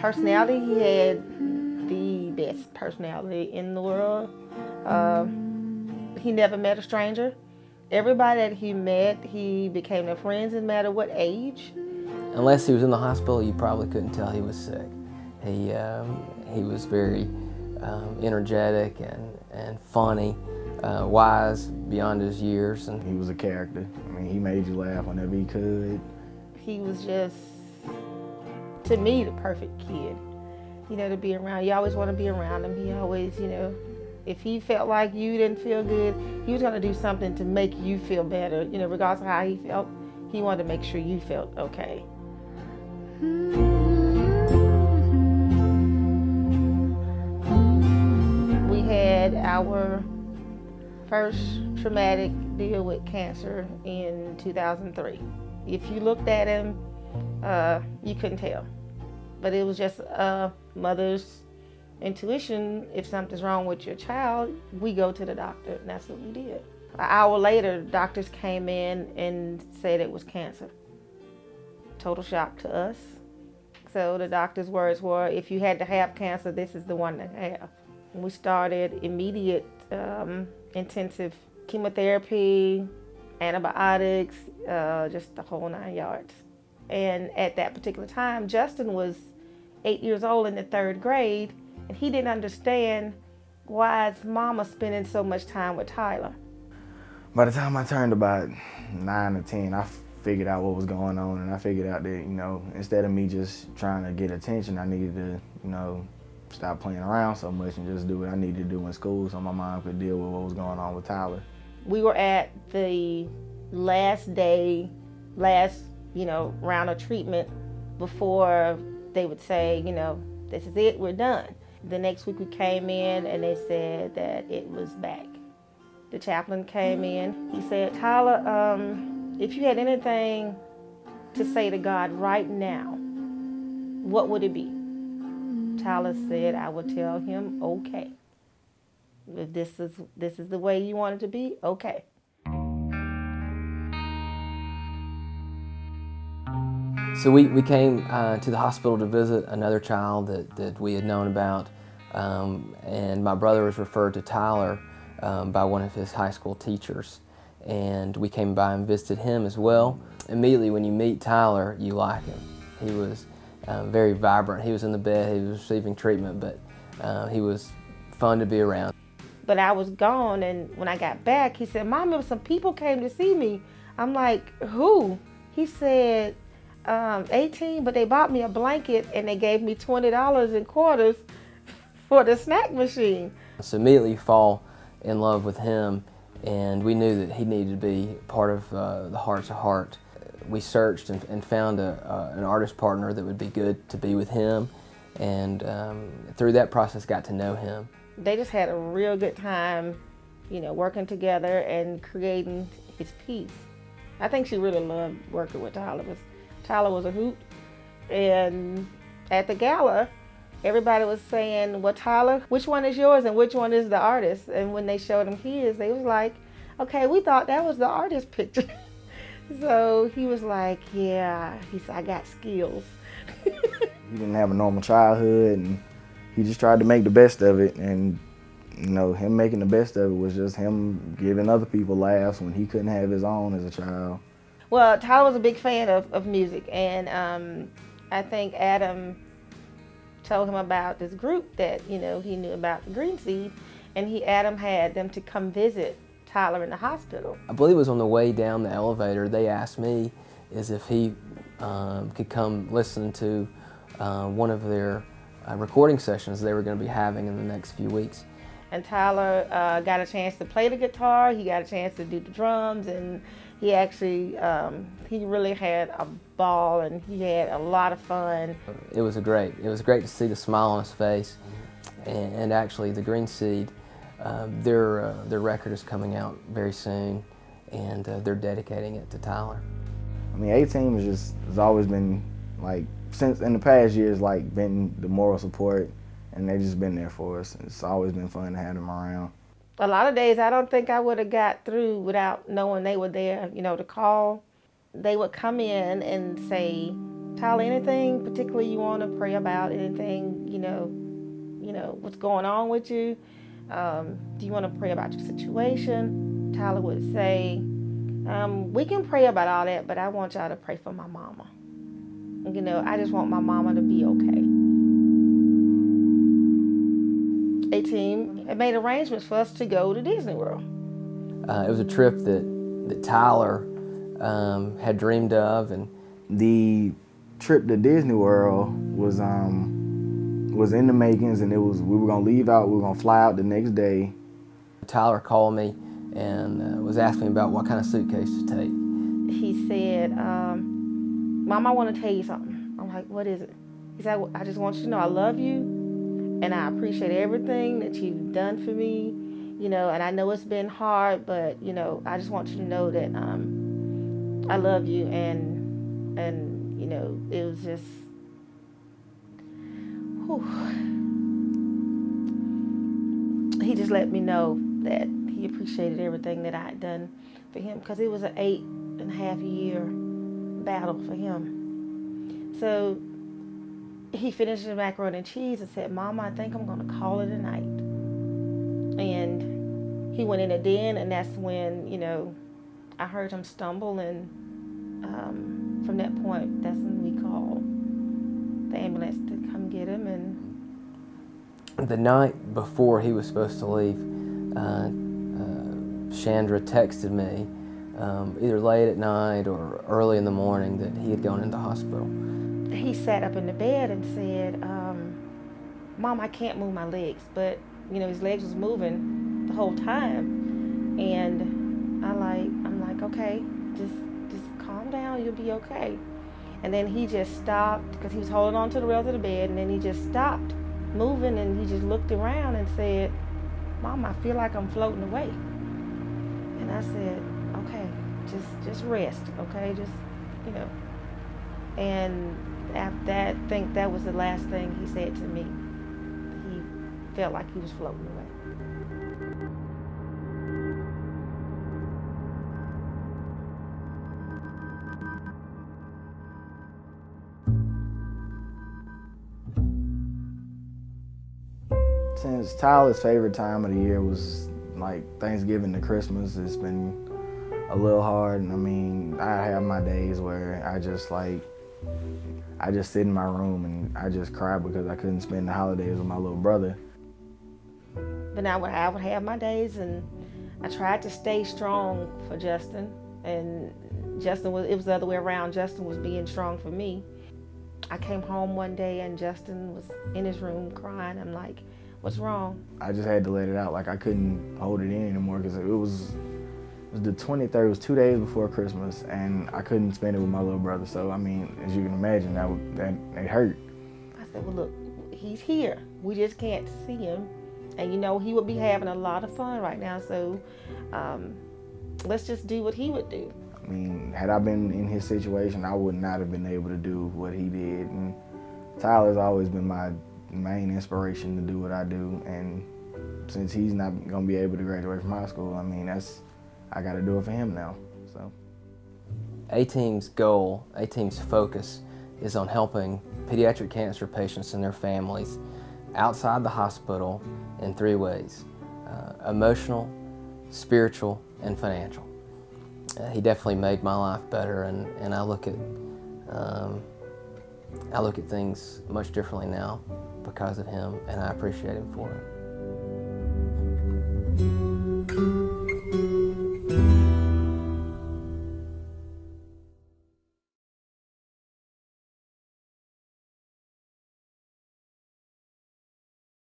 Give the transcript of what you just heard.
Personality, he had the best personality in the world. He never met a stranger. Everybody that he met, he became their friends no matter what age. Unless he was in the hospital, you probably couldn't tell he was sick. He was very energetic and funny, wise beyond his years. And he was a character. I mean, he made you laugh whenever he could. He was just, to me, the perfect kid, you know, to be around. You always want to be around him. He always, you know, if he felt like you didn't feel good, he was going to do something to make you feel better. You know, regardless of how he felt, he wanted to make sure you felt okay. We had our first traumatic deal with cancer in 2003. If you looked at him, you couldn't tell. But it was just a mother's intuition. If something's wrong with your child, we go to the doctor, and that's what we did. An hour later, doctors came in and said it was cancer. Total shock to us. So the doctor's words were, if you had to have cancer, this is the one to have. And we started immediate intensive chemotherapy, antibiotics, just the whole 9 yards. And at that particular time, Justin was 8 years old in the 3rd grade, and he didn't understand why his mama spending so much time with Tyler. By the time I turned about 9 or 10, I figured out what was going on, and I figured out that, you know, instead of me just trying to get attention, I needed to, you know, stop playing around so much and just do what I needed to do in school so my mom could deal with what was going on with Tyler. We were at the last day, you know, round of treatment before they would say, you know, this is it, we're done. The next week we came in and they said that it was back. The chaplain came in. He said, Tyler, if you had anything to say to God right now, what would it be? Tyler said, I would tell him, okay. If this is the way you want it to be, okay. So we came to the hospital to visit another child that we had known about, and my brother was referred to Tyler by one of his high school teachers, and we came by and visited him as well. Immediately when you meet Tyler, you like him. He was very vibrant. He was in the bed, he was receiving treatment, but he was fun to be around. But I was gone, and when I got back, he said, Mom, some people came to see me. I'm like, who? He said, aTeam, but they bought me a blanket and they gave me $20 in quarters for the snack machine. So immediately fall in love with him, and we knew that he needed to be part of the Hearts of Heart. We searched and found an artist partner that would be good to be with him, and through that process got to know him. They just had a real good time, you know, working together and creating his piece. I think she really loved working with Tyler. Tyler was a hoot, and at the gala, everybody was saying, well, Tyler, which one is yours and which one is the artist? And when they showed him his, they was like, okay, we thought that was the artist picture. So he was like, yeah, he said, I got skills. He didn't have a normal childhood, and he just tried to make the best of it. And, you know, him making the best of it was just him giving other people laughs when he couldn't have his own as a child. Well, Tyler was a big fan of music, and I think Adam told him about this group that, you know, he knew about, the Green Seed, and Adam had them to come visit Tyler in the hospital. I believe it was on the way down the elevator, they asked me if he could come listen to one of their recording sessions they were going to be having in the next few weeks. And Tyler got a chance to play the guitar, he got a chance to do the drums, and he actually, he really had a ball, and he had a lot of fun. It was great to see the smile on his face, and actually the Green Seed, their record is coming out very soon, and they're dedicating it to Tyler. I mean, aTeam has always been, like, since in the past years, like, been the moral support, and they've just been there for us. It's always been fun to have them around. A lot of days I don't think I would have got through without knowing they were there, you know, to call. They would come in and say, Tyler, anything particularly you want to pray about? Anything, what's going on with you? Do you want to pray about your situation? Tyler would say, we can pray about all that, but I want y'all to pray for my mama. I just want my mama to be okay. aTeam had made arrangements for us to go to Disney World. It was a trip that Tyler had dreamed of, and the trip to Disney World was in the makings, and we were gonna leave out. We were gonna fly out the next day. Tyler called me and was asking me about what kind of suitcase to take. He said, Mom, I want to tell you something. I'm like, what is it? He said, I just want you to know I love you, and I appreciate everything that you've done for me, and I know it's been hard, but, I just want you to know that I love you, and it was just, whew. He just let me know that he appreciated everything that I had done for him, because it was an 8.5-year battle for him. So he finished the macaroni and cheese and said, Mama, I think I'm going to call it a night. And he went in a den, and that's when, I heard him stumble, and from that point, that's when we called the ambulance to come get him. And the night before he was supposed to leave, Chandra texted me either late at night or early in the morning that he had gone into the hospital. He sat up in the bed and said, Mom, I can't move my legs. But, his legs was moving the whole time. And I'm like, okay, just calm down, you'll be okay. And then he just stopped, because he was holding on to the rails of the bed, and then he just stopped moving, and he just looked around and said, Mom, I feel like I'm floating away. And I said, okay, just rest, okay, And after that, I think that was the last thing he said to me. He felt like he was floating away. Since Tyler's favorite time of the year was like Thanksgiving to Christmas, it's been a little hard. And I mean, I have my days where I just sit in my room and I just cry because I couldn't spend the holidays with my little brother. But I would have my days, and I tried to stay strong for Justin. And it was the other way around. Justin was being strong for me. I came home one day and Justin was in his room crying. I'm like, what's wrong? I just had to let it out. Like, I couldn't hold it in anymore, because it was the 23rd. It was 2 days before Christmas, and I couldn't spend it with my little brother. So, I mean, as you can imagine, that hurt. I said, well, look, he's here. We just can't see him. And, he would be having a lot of fun right now. So let's just do what he would do. I mean, had I been in his situation, I would not have been able to do what he did. And Tyler's always been my main inspiration to do what I do. And since he's not going to be able to graduate from high school, I mean, I got to do it for him now. So aTeam's goal, aTeam's focus is on helping pediatric cancer patients and their families outside the hospital in 3 ways: emotional, spiritual, and financial. He definitely made my life better, and I look at things much differently now because of him, and I appreciate him for it.